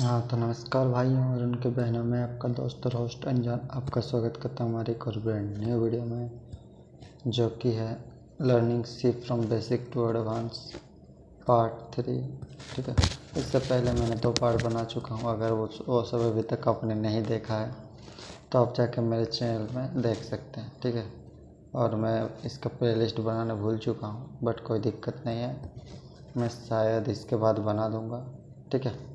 हाँ तो नमस्कार भाइयों और उनके बहनों में आपका दोस्त और होस्ट अनजान आपका स्वागत करता हूँ हमारी एक और ब्रांड न्यू वीडियो में, जो कि है learning C from basic to advance part 3। ठीक है, इससे पहले मैंने 2 पार्ट बना चुका हूँ। अगर वो सब अभी तक आपने नहीं देखा है तो आप जाकर मेरे चैनल में देख सकते हैं। ठीक है, और मैं इसका प्लेलिस्ट बनाना भूल चुका हूँ, बट कोई दिक्कत नहीं है, मैं शायद इसके बाद बना दूँगा। ठीक है,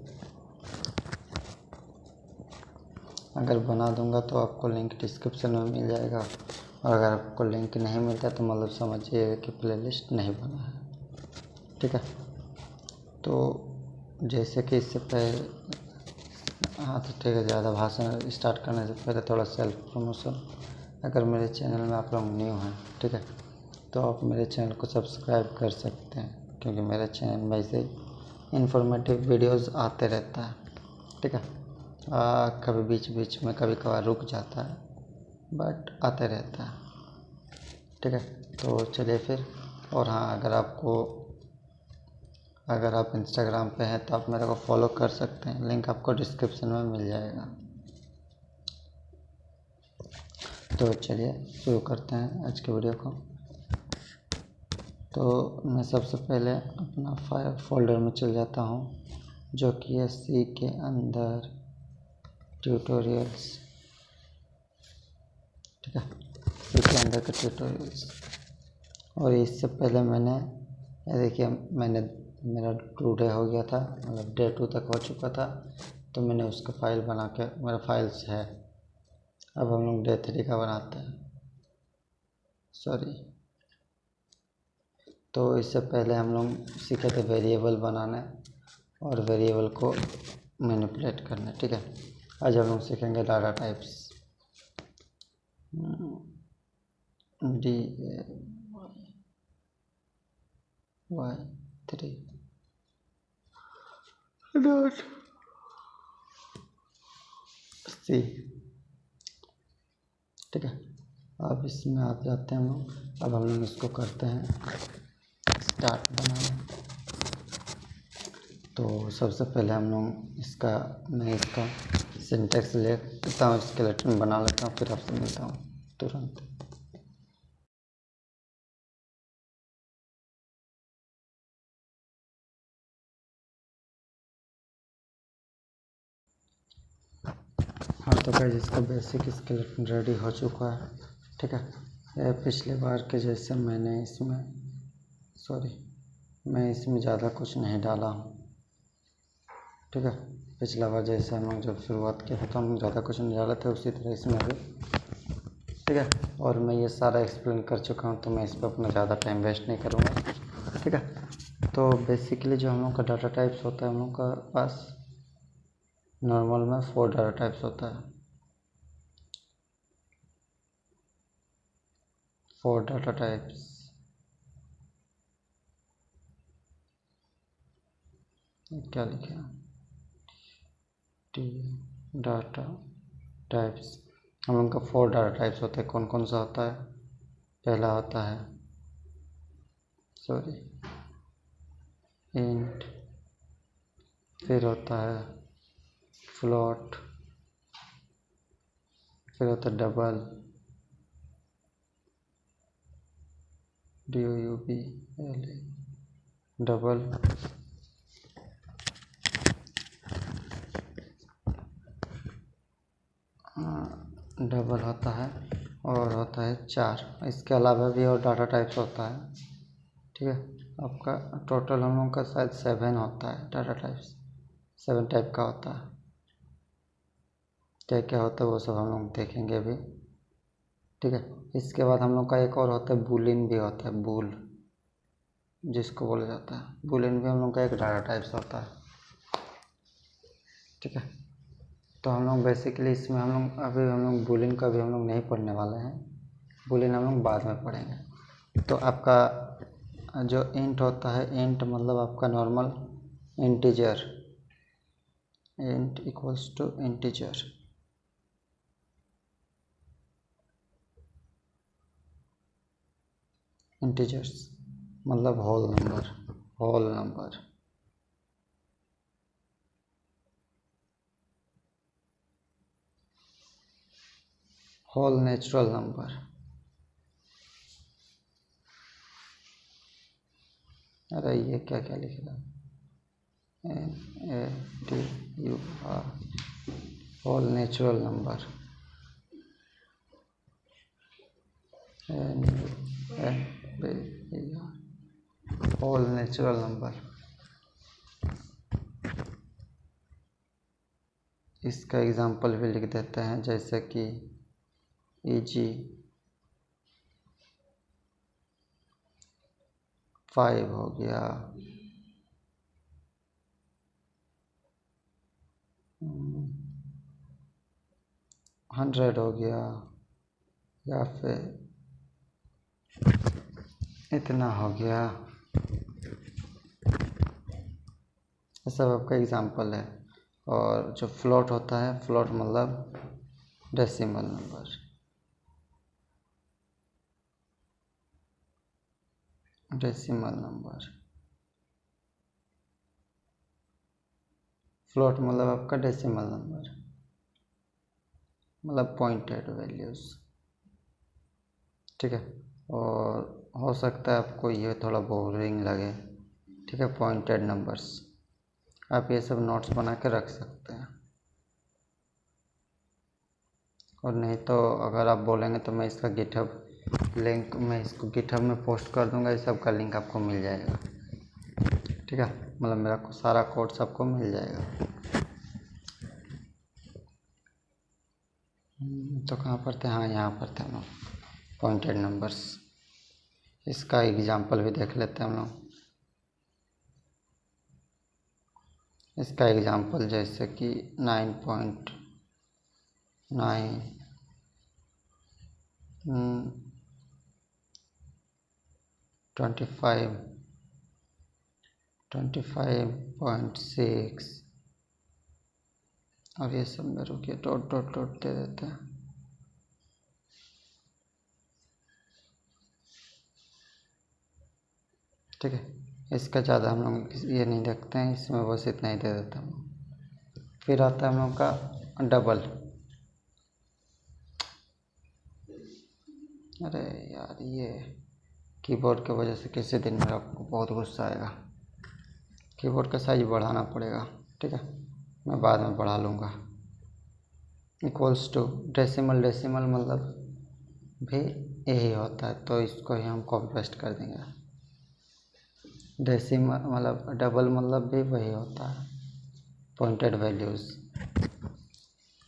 अगर बना दूंगा तो आपको लिंक डिस्क्रिप्शन में मिल जाएगा, और अगर आपको लिंक नहीं मिलता तो मतलब समझिएगा कि प्लेलिस्ट नहीं बना है। ठीक है, तो जैसे कि इससे पहले तो ठीक है, ज़्यादा भाषण स्टार्ट करने से पहले थोड़ा सेल्फ प्रमोशन। अगर मेरे चैनल में आप लोग न्यू हैं, ठीक है, तो आप मेरे चैनल को सब्सक्राइब कर सकते हैं, क्योंकि मेरे चैनल में ऐसे इन्फॉर्मेटिव वीडियोज़ आते रहता है। ठीक है, कभी बीच बीच में कभी कभार रुक जाता है, बट आते रहता है। ठीक है, तो चलिए फिर। और हाँ, अगर आप इंस्टाग्राम पे हैं तो आप मेरे को फॉलो कर सकते हैं, लिंक आपको डिस्क्रिप्शन में मिल जाएगा। तो चलिए शुरू करते हैं आज के वीडियो को। तो मैं सबसे पहले अपना फाइल फोल्डर में चल जाता हूँ, जो कि है सी के अंदर ट्यूटोरियल्स। ठीक है, सी के अंदर के ट्यूटोरियल्स। और इससे पहले ये देखिए, मेरा 2 डे हो गया था, मतलब डे 2 तक हो चुका था, तो मैंने उसका फाइल बना के मेरा फाइल्स है। अब हम लोग डे 3 का बनाते हैं। सॉरी, तो इससे पहले हम लोग सीखे थे वेरिएबल बनाने और वेरिएबल को मैनिपुलेट करना। ठीक है, आज हम लोग सीखेंगे data types. DAY3 dot C. ठीक है, अब इसमें आप जाते हैं हम लोग। अब हम लोग इसको करते हैं स्टार्ट बनाना। तो सबसे पहले मैं इसका सिंटेक्स ले लेता हूँ, स्केलेटन बना लेता हूँ, फिर आपसे मिलता हूँ तुरंत। हाँ तो गाइस, इसका बेसिक स्केलेटन रेडी हो चुका है। ठीक है, ये पिछले बार के जैसे मैं इसमें ज़्यादा कुछ नहीं डाला हूँ। ठीक है, पिछला बार जैसे हम लोग जब शुरुआत किया था तो हम ज़्यादा कुछ नहीं डाले थे, उसी तरह इसमें भी। ठीक है, और मैं ये सारा एक्सप्लेन कर चुका हूँ, तो मैं इस पर अपना ज़्यादा टाइम वेस्ट नहीं करूँगा। ठीक है, तो बेसिकली जो हम लोग का डाटा टाइप्स होता है, हम लोग का पास नॉर्मल में 4 डाटा टाइप्स होता है। 4 डाटा टाइप्स। क्या लिखे डाटा टाइप्स। हम लोग का 4 डाटा टाइप्स होते हैं। कौन कौन सा होता है? पहला होता है इंट, फिर होता है फ्लोट, फिर होता है डबल, DOUBL, डबल, डबल होता है, और होता है 4। इसके अलावा भी और डाटा टाइप्स होता है। ठीक है, आपका टोटल हम लोग का शायद 7 होता है डाटा टाइप्स। 7 टाइप का होता है। क्या क्या होता है वो सब हम लोग देखेंगे अभी। ठीक है, इसके बाद हम लोग का एक और होता है बूलियन भी होता है, बूल जिसको बोला जाता है। बूलियन भी हम लोग का एक डाटा टाइप्स होता है। ठीक है, तो हम लोग बेसिकली इसमें हम लोग बूलियन का भी हम लोग नहीं पढ़ने वाले हैं। बूलियन हम लोग बाद में पढ़ेंगे। तो आपका जो इंट होता है, इंट मतलब आपका normal integer, int equals to integer. Integers मतलब whole number. Whole natural number. अरे ये क्या क्या लिख रहा है, NATUR, whole natural number, whole natural number. इसका एग्जाम्पल भी लिख देते हैं, जैसे कि EG 5 हो गया, 100 हो गया, या फिर इतना हो गया। ये सब आपका एग्जाम्पल है। और जो फ्लोट होता है, फ्लोट मतलब decimal number, decimal number. Float मतलब आपका डेसिमल नंबर, मतलब पॉइंटेड वैल्यूज़, ठीक है। और हो सकता है आपको ये थोड़ा बोरिंग लगे, ठीक है, पॉइंटेड नंबर्स। आप ये सब नोट्स बना के रख सकते हैं, और नहीं तो अगर आप बोलेंगे तो मैं इसका गिटहब लिंक, मैं इसको गिटहब में पोस्ट कर दूंगा, इस सब का लिंक आपको मिल जाएगा, ठीक है। मतलब मेरा सारा कोड सबको मिल जाएगा। तो कहाँ पर थे, हाँ यहाँ पर थे हम लोग, पॉइंटेड नंबर्स। इसका एग्जाम्पल भी देख लेते हैं हम लोग। इसका एग्जाम्पल जैसे कि 9.9, 25.6, और ये सब में रुकिए डॉट डॉट डॉट दे देते हैं, ठीक है। इसका ज़्यादा हम लोग ये नहीं देखते हैं, इसमें बस इतना ही दे देता हूँ। फिर आता है हम लोग का डबल। अरे यार, ये कीबोर्ड की वजह से किसी दिन मेरा बहुत गुस्सा आएगा। कीबोर्ड का साइज बढ़ाना पड़ेगा, ठीक है, मैं बाद में बढ़ा लूँगा। इक्वल्स टू डेसिमल, डेसिमल मतलब भी यही होता है, तो इसको ही हम कॉपी पेस्ट कर देंगे। डेसिमल मतलब डबल मतलब भी वही होता है, पॉइंटेड वैल्यूज़,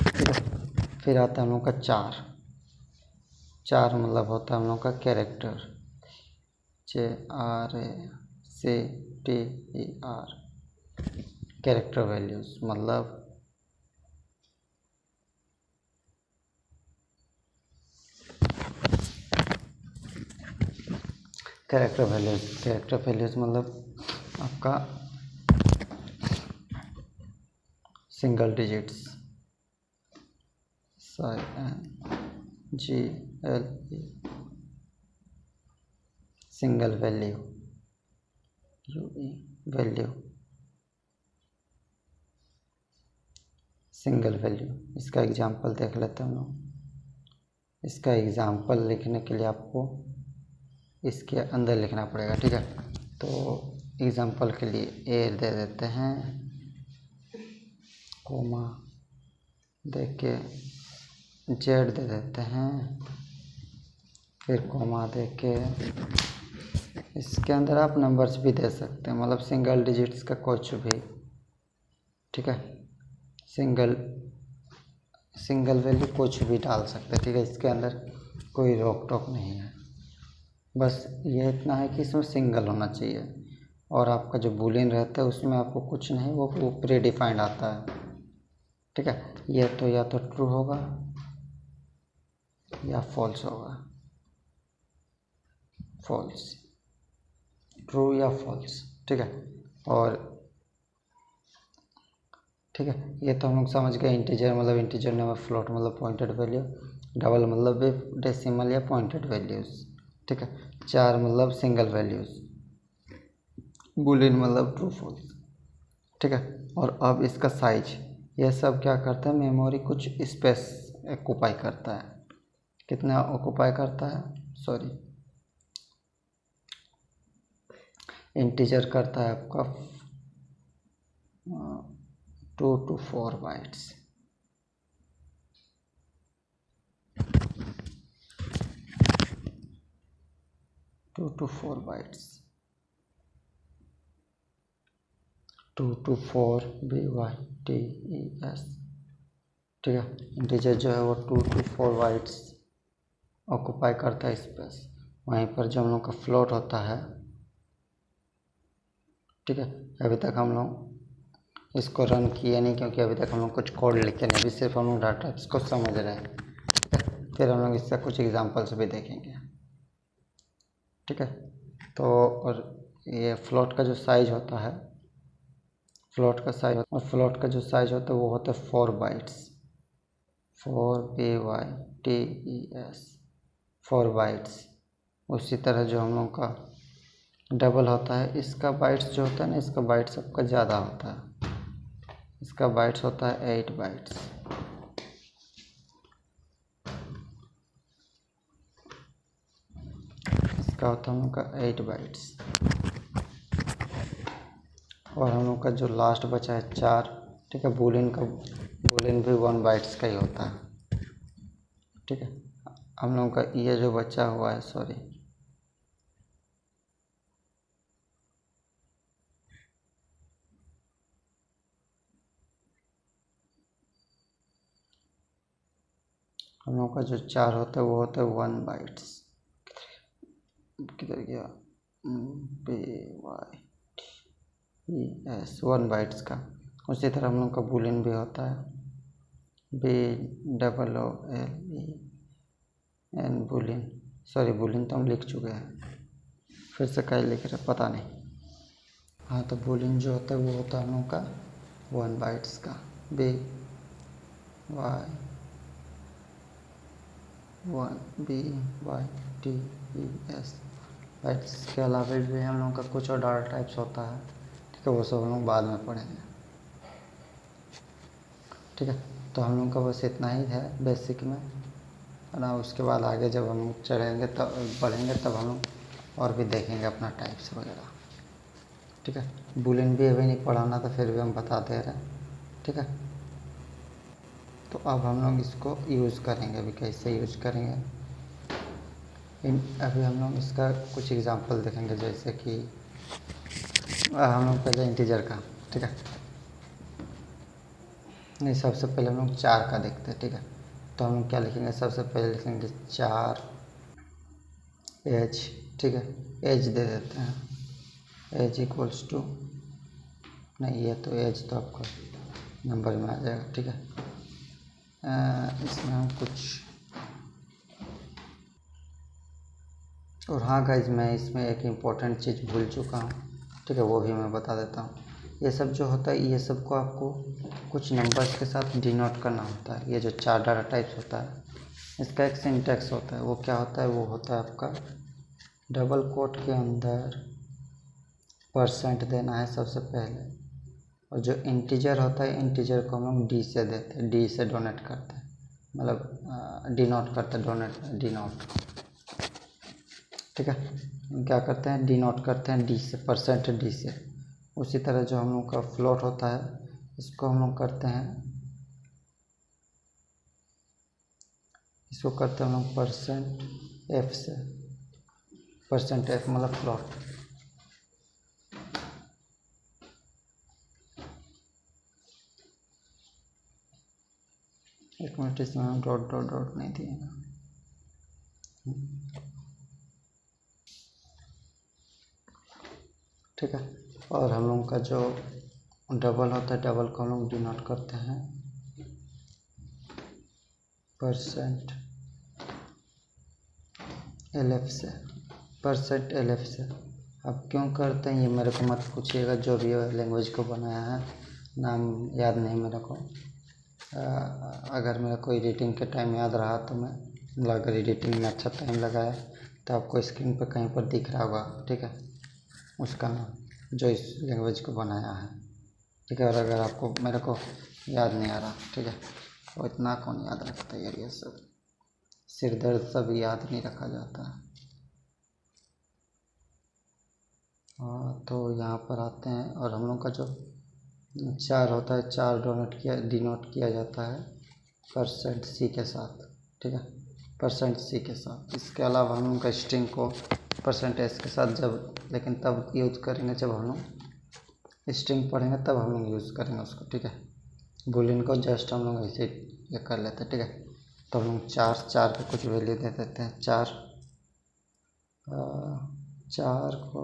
ठीक है। फिर आता है हम लोग का चार। चार मतलब होता है हम लोग का कैरेक्टर, CARECTER, कैरेक्टर वैल्यूज़ मतलब कैरेक्टर वैल्यूज़ मतलब आपका single digits, SINGLE, single value, UE value, single value. इसका एग्जाम्पल देख लेते हैं हम लोग। इसका एग्जाम्पल लिखने के लिए आपको इसके अंदर लिखना पड़ेगा, ठीक है। तो एग्जाम्पल के लिए ए दे देते हैं, कोमा दे के जेड दे देते हैं, फिर कोमा दे के इसके अंदर आप नंबर्स भी दे सकते हैं, मतलब सिंगल डिजिट्स का कुछ भी, ठीक है। सिंगल वैल्यू कुछ भी डाल सकते हैं, ठीक है। इसके अंदर कोई रोक टोक नहीं है, बस ये इतना है कि इसमें सिंगल होना चाहिए। और आपका जो बूलियन रहता है उसमें आपको कुछ नहीं, वो प्री डिफाइंड आता है, ठीक है। ये तो या तो ट्रू होगा या फॉल्स होगा, फॉल्स, ट्रू या फॉल्स, ठीक है। और ठीक है, ये तो हम लोग समझ गए। इंटीजर मतलब इंटीजर नंबर, फ्लोट मतलब पॉइंटेड वैल्यू, डबल मतलब भी डेसिमल या पॉइंटेड वैल्यूज़, ठीक है। चार मतलब सिंगल वैल्यूज़, बुलियन मतलब ट्रू फॉल्स, ठीक है। और अब इसका साइज, ये सब क्या करता है, मेमोरी कुछ स्पेस ऑक्यूपाई करता है, कितना ऑक्यूपाई करता है, सॉरी इंटीजर करता है आपका 2 to 4 bytes. Two to four bytes 2 to 4 BYTES, ठीक है। इंटीजर जो है वो 2 to 4 बाइट्स ऑक्यूपाई करता है स्पेस। वहीं पर जो हम लोग का फ्लोट होता है, ठीक है, अभी तक हम लोग इसको रन किए नहीं क्योंकि अभी तक हम लोग कुछ कोड लिखे नहीं, अभी सिर्फ हम लोग डाटा इसको समझ रहे हैं। फिर हम लोग इसका कुछ एग्जांपल्स भी देखेंगे, ठीक है। तो और ये फ्लोट का जो साइज होता है, फ्लोट का साइज और फ्लोट का जो साइज होता है वो होता है 4 बाइट्स, 4 BYTES 4 बाइट्स। उसी तरह जो हम लोग का डबल होता है, इसका बाइट्स जो होता है ना, इसका बाइट्स सबका ज़्यादा होता है, इसका बाइट्स होता है 8 बाइट्स। इसका होता है हम लोग का 8 बाइट्स। और हम लोग का जो लास्ट बचा है 4, ठीक है, बूलियन भी 1 बाइट्स का ही होता है, ठीक है। हम लोग का ये जो बचा हुआ है, सॉरी हम लोग का जो 4 होता है वो होता है 1 बाइट्स। किधर गया, BYTES 1 बाइट्स का। उसी तरह हम लोग का बूलियन भी होता है BOOLEN, बूलियन, सॉरी बूलियन तो हम लिख चुके हैं, फिर से कहीं लिख रहे पता नहीं। हाँ, तो बूलियन जो होता है वो होता है हम लोग का 1 बाइट्स का, BYTES बाइट्स के अलावा भी हम लोग का कुछ और डाटा टाइप्स होता है, ठीक है, वो सब हम लोग बाद में पढ़ेंगे, ठीक है। तो हम लोग का बस इतना ही है बेसिक में, है ना। उसके बाद आगे जब हम चढ़ेंगे तब बढ़ेंगे तब हम लोग और भी देखेंगे अपना टाइप्स वगैरह, ठीक है। बूलियन भी अभी नहीं पढ़ाना तो फिर भी हम बता दे रहे हैं, ठीक है। तो अब हम लोग इसको यूज़ करेंगे, अभी कैसे यूज़ करेंगे अभी हम लोग इसका कुछ एग्जांपल देखेंगे, जैसे कि हम लोग पहले इंटीजर का, ठीक है, नहीं सबसे पहले हम लोग 4 का देखते हैं, ठीक है। तो हम लोग क्या लिखेंगे, सबसे पहले लिखेंगे 4 एज, ठीक है, एज दे देते हैं, एज इक्वल्स टू, नहीं ये तो एज तो आपको नंबर में आ जाएगा, ठीक है। इसमें हम कुछ, और हाँ गाइज मैं इसमें एक इम्पोर्टेंट चीज़ भूल चुका हूँ, ठीक है, वो भी मैं बता देता हूँ। ये सब जो होता है ये सब को आपको कुछ नंबर्स के साथ डिनोट करना होता है। ये जो 4 डाटा टाइप्स होता है इसका एक सिंटैक्स होता है, वो क्या होता है, वो होता है आपका डबल कोट के अंदर % देना है सबसे पहले, और जो इंटीजर होता है इंटीजर को हम लोग डी से देते हैं, डी से डोनेट करते हैं, मतलब डिनोट करते हैं, डिनोट, ठीक है। क्या करते हैं, डिनोट करते हैं डी से, % डी से। उसी तरह जो हम लोग का फ्लोट होता है इसको हम लोग करते हैं, इसको करते हैं हम लोग %f से, %f मतलब फ्लोट। एक मिनट, इसमें हम डॉट डॉट डॉट नहीं दिए, ठीक है। और हम लोग का जो डबल होता है, डबल को हम लोग डिनोट करते हैं %lf से, %lf से। अब क्यों करते हैं ये मेरे को मत पूछिएगा, जो भी लैंग्वेज को बनाया है नाम याद नहीं मेरे को। अगर मेरे को एडिटिंग के टाइम याद रहा तो मैं, अगर एडिटिंग में अच्छा टाइम लगाया तो आपको स्क्रीन पर कहीं पर दिख रहा होगा, ठीक है, उसका नाम जो इस लैंग्वेज को बनाया है, ठीक है। और अगर आपको मेरे को याद नहीं आ रहा, ठीक है, वो इतना कौन याद रखता है यार ये सब, सिर दर्द सब याद नहीं रखा जाता है। हाँ, तो यहाँ पर आते हैं और हम लोग का जो 4 होता है, 4 डिनोट किया जाता है %c के साथ, ठीक है, %c के साथ। इसके अलावा हम लोग का स्ट्रिंग को %s के साथ लेकिन तब यूज़ करेंगे जब हम लोग स्ट्रिंग पढ़ेंगे, तब हम लोग यूज़ करेंगे उसको, ठीक है। बुलियन को जस्ट हम लोग ऐसे ये कर लेते हैं, ठीक है। तो हम लोग 4 पे कुछ वैल्यू दे देते हैं। 4 को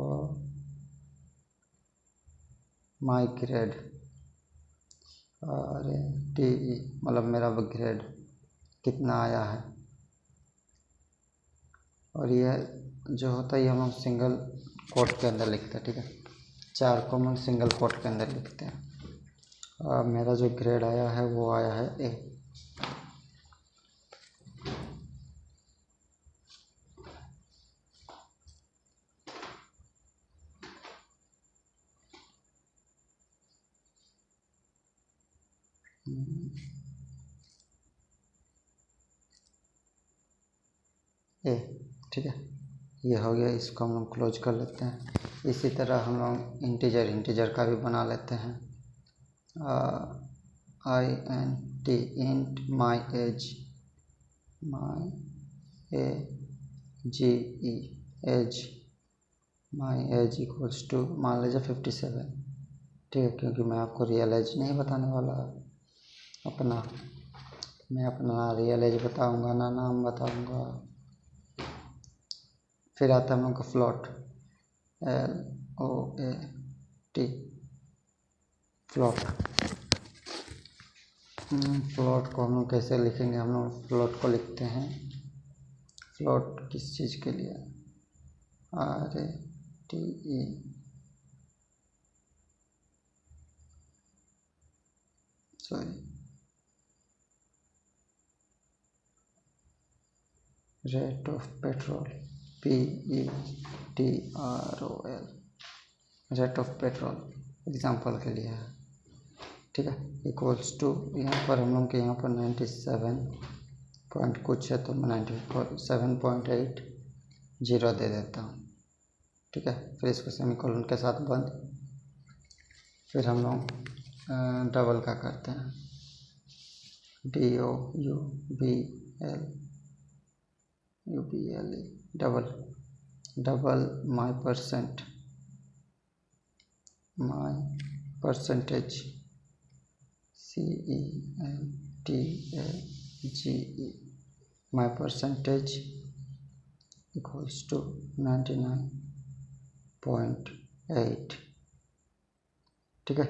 माई ग्रेड और TE मतलब मेरा ग्रेड कितना आया है, और यह जो होता है ये हम लोग सिंगल कोट के अंदर लिखते हैं, ठीक है। 4 को हम लोग सिंगल कोट के अंदर लिखते हैं। और मेरा जो ग्रेड आया है वो आया है A। A, ठीक है, ये हो गया। इसको हम लोग क्लोज कर लेते हैं। इसी तरह हम लोग इंटीजर का भी बना लेते हैं। INT int my age my age equals to मान लीजिए 57, ठीक है, क्योंकि मैं आपको रियल एज नहीं बताने वाला अपना। मैं अपना रियल एज बताऊंगा ना नाम बताऊंगा। फिर आता है हम लोग का फ्लोट, FLOAT, फ्लोट। फ्लोट को हम लोग कैसे लिखेंगे? हम लोग फ्लोट को लिखते हैं, फ्लोट किस चीज़ के लिए? RATE, sorry, rate of petrol, PETROL, rate of petrol example के लिए है, ठीक है। इक्वल्स टू, यहाँ पर हम लोग के यहाँ पर 97 पॉइंट कुछ है, तो मैं 97.80 दे देता हूँ, ठीक है। फिर इसको सेमीकोलन के साथ बंद। फिर हम लोग डबल का करते हैं, DOUBLE, double my percentage CENTAGE, my percentage equals to 99.8, ठीक है,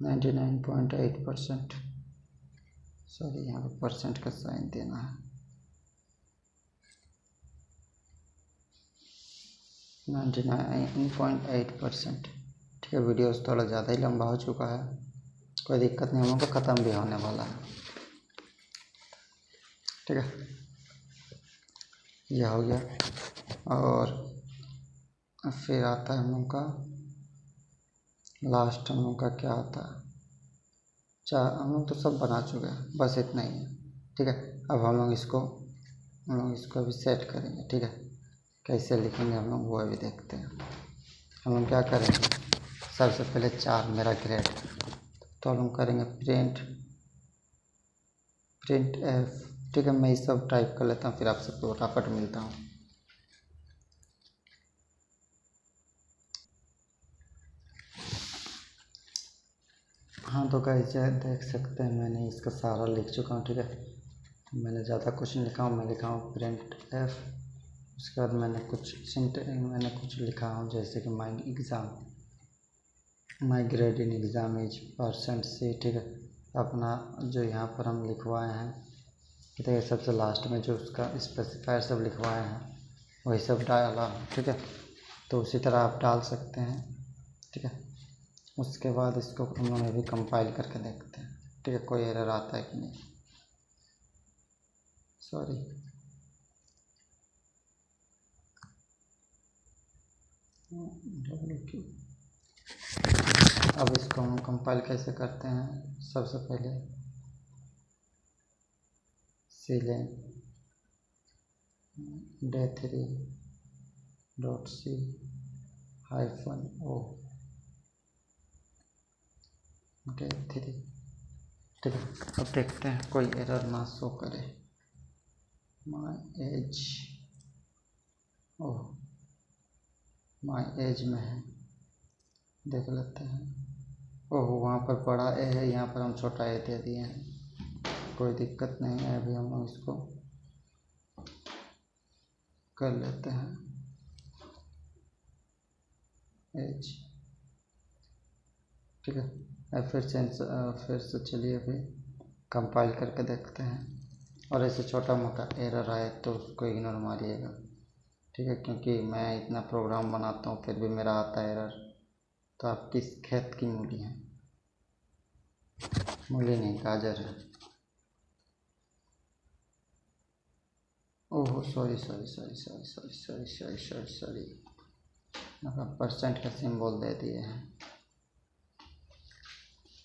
99.8%। सॉरी, यहाँ पे परसेंट का साइन देना है, 99.8%, ठीक है। वीडियो थोड़ा ज़्यादा ही लंबा हो चुका है, कोई दिक्कत नहीं, हम लोग को ख़त्म भी होने वाला है, ठीक है। यह हो गया। और फिर आता है हम लोग का लास्ट, हम लोग का क्या आता है? हम लोग तो सब बना चुके हैं, बस इतना ही है, ठीक है। अब हम लोग इसको अभी सेट करेंगे, ठीक है। कैसे लिखेंगे हम लोग वो अभी देखते हैं। हम लोग क्या करेंगे, सबसे पहले 4 मेरा ग्रेड, तो हम लोग करेंगे प्रिंट F, ठीक है। मैं ये सब टाइप कर लेता हूँ, फिर आपसे फटाफट मिलता हूँ। हाँ, तो गाइस देख सकते हैं मैंने इसका सारा लिख चुका हूँ, ठीक है। मैंने ज़्यादा कुछ नहीं लिखा हूँ, मैं लिखा हूँ प्रिंट F। उसके बाद मैंने कुछ लिखा हूँ, जैसे कि my grade in exam is %C, ठीक है। अपना जो यहाँ पर हम लिखवाए हैं, ठीक है, सबसे लास्ट में जो उसका स्पेसिफायर सब लिखवाए हैं वही सब डाला, ठीक है। तो उसी तरह आप डाल सकते हैं, ठीक है। उसके बाद इसको हम लोग भी कंपाइल करके देखते हैं, ठीक है, कोई एरर आता है कि नहीं। सॉरी, अब इसको हम कंपाइल कैसे करते हैं? सबसे पहले सीलें day3 डॉट सी हाइफन ओ day3। ठीक है, अब देखते हैं कोई एरर ना शो करे। My age, oh my age में है, देख लेते हैं। ओह वहाँ पर बड़ा ए है, यहाँ पर हम छोटा ए दे दिए हैं, कोई दिक्कत नहीं है। अभी हम लोग इसको कर लेते हैं एज। ठीक है, अब फिर से चलिए अभी कंपाइल करके देखते हैं। और ऐसे छोटा मोटा एरर आए तो उसको इग्नोर मारिएगा, ठीक है, क्योंकि मैं इतना प्रोग्राम बनाता हूँ फिर भी मेरा आता है एरर। तो आप किस खेत की मूली हैं? मूली नहीं, गाजर है। Oh sorry sorry sorry sorry sorry sorry sorry sorry sorry, मतलब परसेंट का सिंबल दे दिए हैं।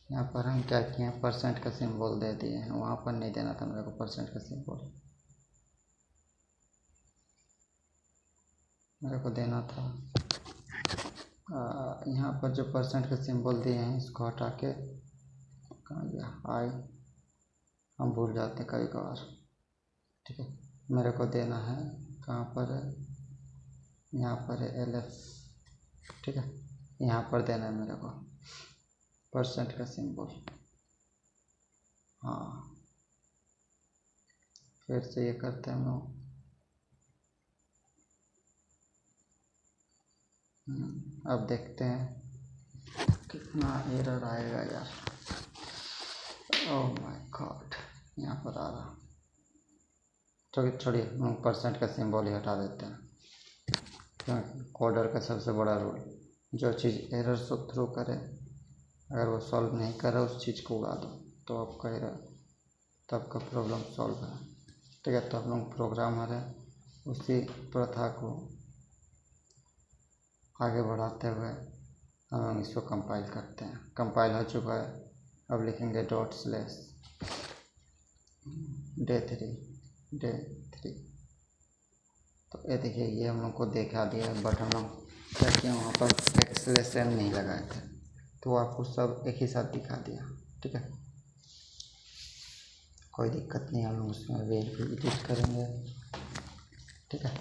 यहाँ पर हम क्या किए हैं, परसेंट का सिंबल दे दिए हैं, वहाँ पर नहीं देना था मेरे को परसेंट का सिंबल, मेरे को देना था यहाँ पर जो परसेंट का सिंबल दिए हैं इसको हटा के, कहाँ गया हाई, हम भूल जाते हैं कई बार। ठीक है, मेरे को देना है कहाँ पर है, यहाँ पर है LF। ठीक है, यहाँ पर देना है मेरे को परसेंट का सिंबल। हाँ, फिर से ये करते हैं हम लोग। अब देखते हैं कितना एरर आएगा यार। ओह माय गॉड, यहाँ पर आ रहा। छोड़िए हम परसेंट का सिंबल ही हटा देते हैं, क्योंकि कोडर का सबसे बड़ा रूल, जो चीज़ एरर से थ्रू करे अगर वो सॉल्व नहीं कर रहा उस चीज़ को उड़ा दो तो आपका एरर, तब का प्रॉब्लम सॉल्व है। ठीक है, तो हम लोग प्रोग्राम है उसी प्रथा को आगे बढ़ाते हुए हम लोग इसको कंपाइल करते हैं। कंपाइल हो चुका है, अब लिखेंगे डॉट स्लैश day3। तो ये देखिए ये हम लोग को देखा दिया, बट हम लोग क्या किए वहाँ पर एक्सलेशन नहीं लगाए थे, तो आपको सब एक ही साथ दिखा दिया। ठीक है, कोई दिक्कत नहीं, हम लोग उसमें वेल भी एडिट करेंगे। ठीक है,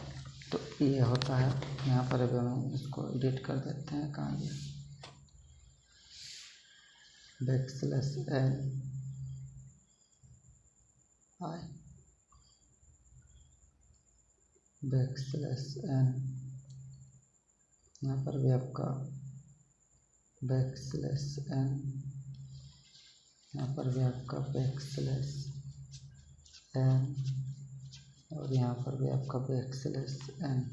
तो ये होता है यहाँ पर। अभी हम इसको एडिट कर देते हैं, कहाँ गया \n i \n, यहाँ पर भी आपका \n, यहाँ पर भी आपका \n, और यहाँ पर भी आपका \n।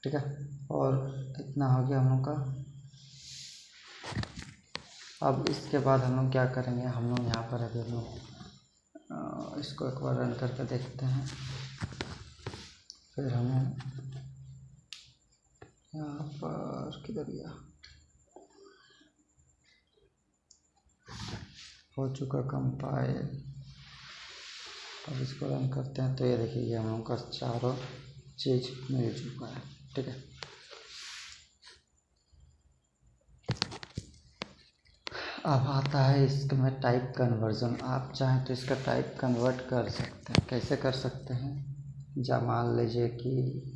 ठीक है, और इतना हो गया हम लोग का। अब इसके बाद हम लोग क्या करेंगे, हम लोग यहाँ पर अभी हम लोग इसको एक बार रन करके देखते हैं। फिर हमें यहाँ पर किधर गया, हो चुका कंपाइल। अब इसको रन करते हैं तो ये देखिए ये हम लोग का चारों चीज़ मिल चुका है। ठीक है, अब आता है इसमें टाइप कन्वर्जन। आप चाहें तो इसका टाइप कन्वर्ट कर सकते हैं। कैसे कर सकते हैं, जब मान लीजिए कि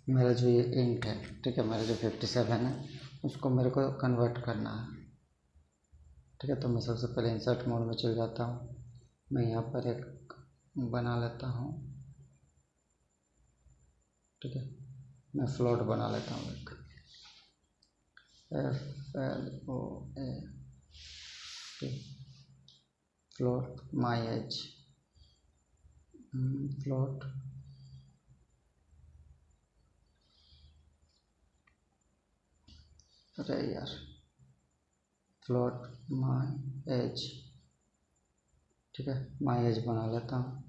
मेरा जो ये इंट है, ठीक है, मेरा जो 57 है उसको मेरे को कन्वर्ट करना है। ठीक है, तो मैं सबसे पहले इंसर्ट मोड में चल जाता हूँ। मैं यहाँ पर एक बना लेता हूँ। ठीक है, मैं फ्लोट बना लेता हूँ एक, FLOA, float my age, float अरे यार फ्लोट माई एज। ठीक है, माई एज बना लेता हूँ।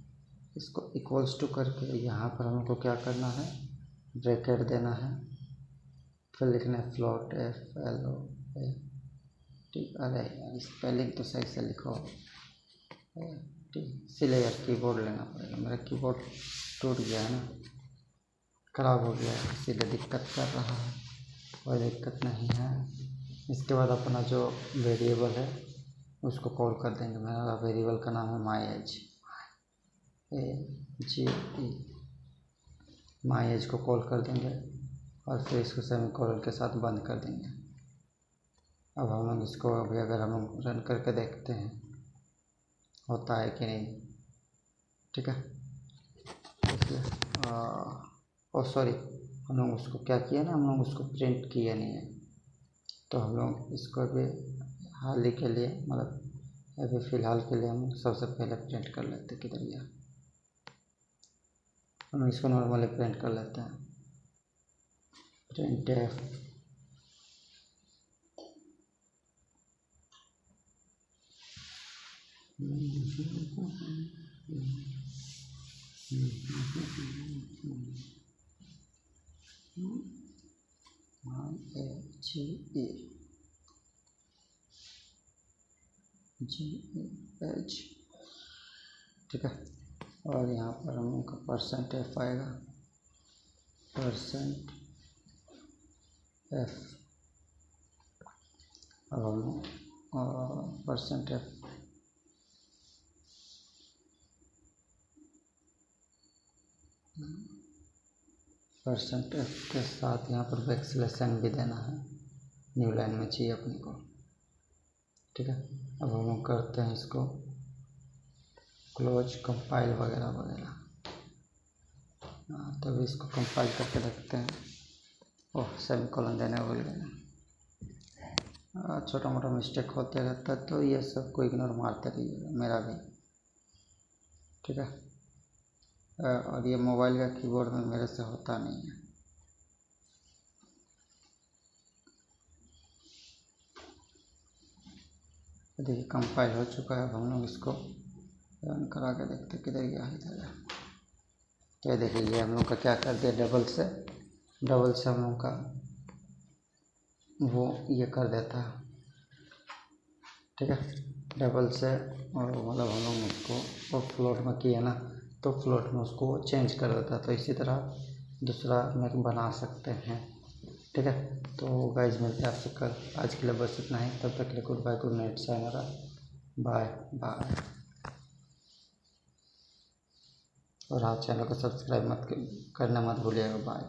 इसको इक्वल्स टू करके यहाँ पर हमको क्या करना है, ब्रैकेट देना है, फिर लिखना है फ्लोट FLOAT। ठीक, अरे यार स्पेलिंग तो सही से लिखो। ठीक, इसीलिए यार कीबोर्ड लेना पड़ेगा। मेरा कीबोर्ड टूट गया है ना, ख़राब हो गया है, इसीलिए दिक्कत कर रहा है। कोई दिक्कत नहीं है। इसके बाद अपना जो वेरिएबल है उसको कॉल कर देंगे। मेरा वेरिएबल का नाम है myAge, AGE। myAge को कॉल कर देंगे और फिर इसको सेमीकोलन के साथ बंद कर देंगे। अब हम लोग इसको अभी अगर हम लोग रन करके देखते हैं होता है कि नहीं, ठीक है। इसलिए सॉरी, हम लोग उसको क्या किया ना, हम लोग उसको प्रिंट किया नहीं है, तो हम लोग इसको अभी हाल ही के लिए, मतलब अभी फ़िलहाल के लिए हम सबसे पहले प्रिंट कर लेते हैं। किधर गया, हम इसको नॉर्मली प्रिंट कर लेते हैं। प्रिंट एफ GEH, ठीक है। और यहाँ पर हम लोग का %f आएगा, %f। अब हम लोग %f %f के साथ यहाँ पर वैक्सीलेशन भी देना है, न्यू लाइन में चाहिए अपने को, ठीक है। अब हम लोग करते हैं इसको क्लोज, कंपाइल वगैरह वगैरह। तभी इसको कंपाइल करके देखते हैं। ओह, सेमीकोलन देने भूल गए। छोटा मोटा मिस्टेक होते रहता है, तो ये सब को इग्नोर मारते रहिएगा, मेरा भी, ठीक है। और ये मोबाइल का कीबोर्ड में मेरे से होता नहीं है। देखिए कंपाइल हो चुका है। अब हम लोग इसको रन करा के देखते किधर गया, इधर गया। तो ये देखिए, ये हम लोग का क्या कर दिया, डबल से हम लोग का वो ये कर देता है, ठीक है। डबल से, और मतलब हम लोग उसको फ्लोट में किए ना, तो फ्लोट में उसको चेंज कर देता है। तो इसी तरह दूसरा में बना सकते हैं, ठीक है। तो गाइस मिलते हैं आपसे कल। आज के लिए बस इतना ही। तब तक के लिए गुड बाय, गुड नाइट, सायनारा, बाय बाय। और हाँ, चैनल को सब्सक्राइब करना मत भूलिएगा। बाय।